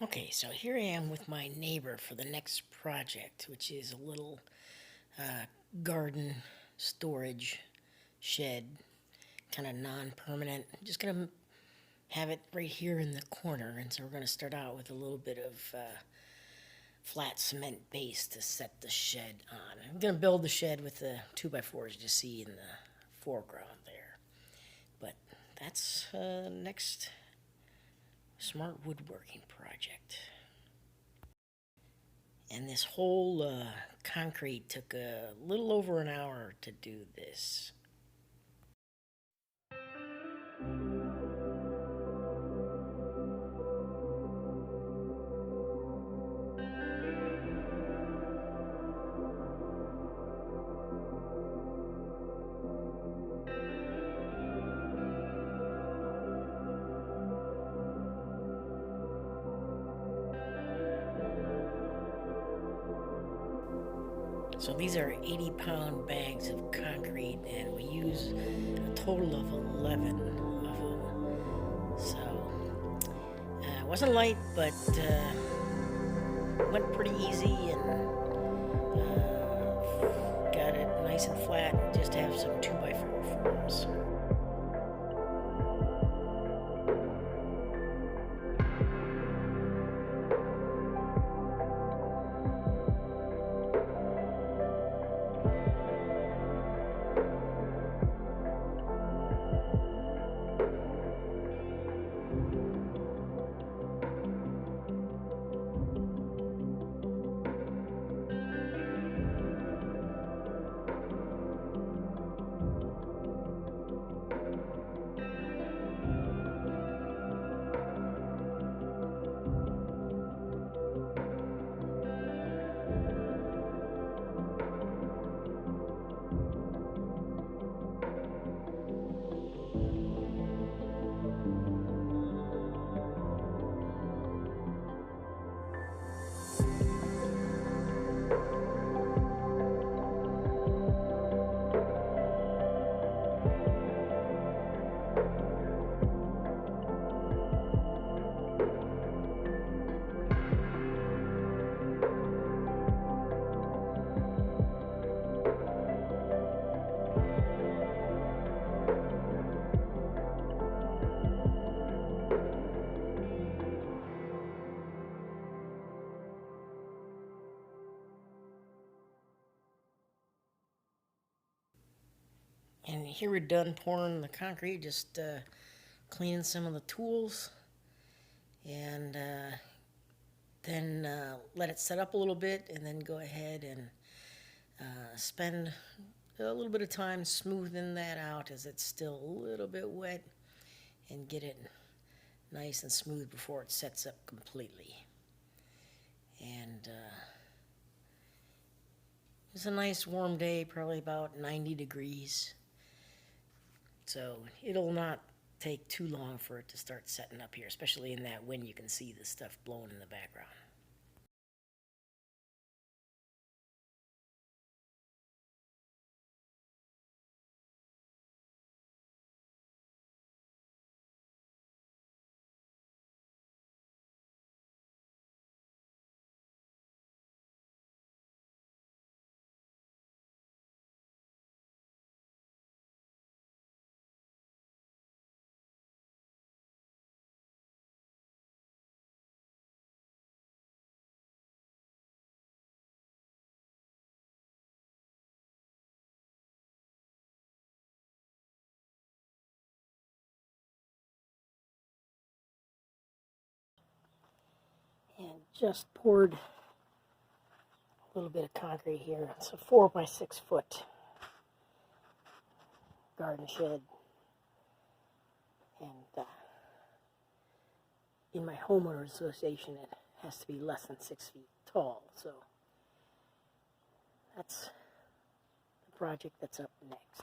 Okay, so here I am with my neighbor for the next project, which is a little garden storage shed, kind of non-permanent. I'm just gonna have it right here in the corner, and so we're gonna start out with a little bit of flat cement base to set the shed on. I'm gonna build the shed with the 2x4s you see in the foreground there. But that's next smart woodworking project. And this whole concrete took a little over an hour to do this. So these are 80-pound bags of concrete, and we use a total of 11 of them. So it wasn't light, but went pretty easy, and got it nice and flat. Just have some 2x4 forms. And here we're done pouring the concrete, just cleaning some of the tools, and then let it set up a little bit, and then go ahead and spend a little bit of time smoothing that out as it's still a little bit wet, and get it nice and smooth before it sets up completely. And it's a nice warm day, probably about 90 degrees. So it'll not take too long for it to start setting up here, especially in that wind. You can see the stuff blowing in the background. And just poured a little bit of concrete here. It's a 4 by 6 foot garden shed. And in my homeowner association, it has to be less than 6 feet tall. So that's the project that's up next.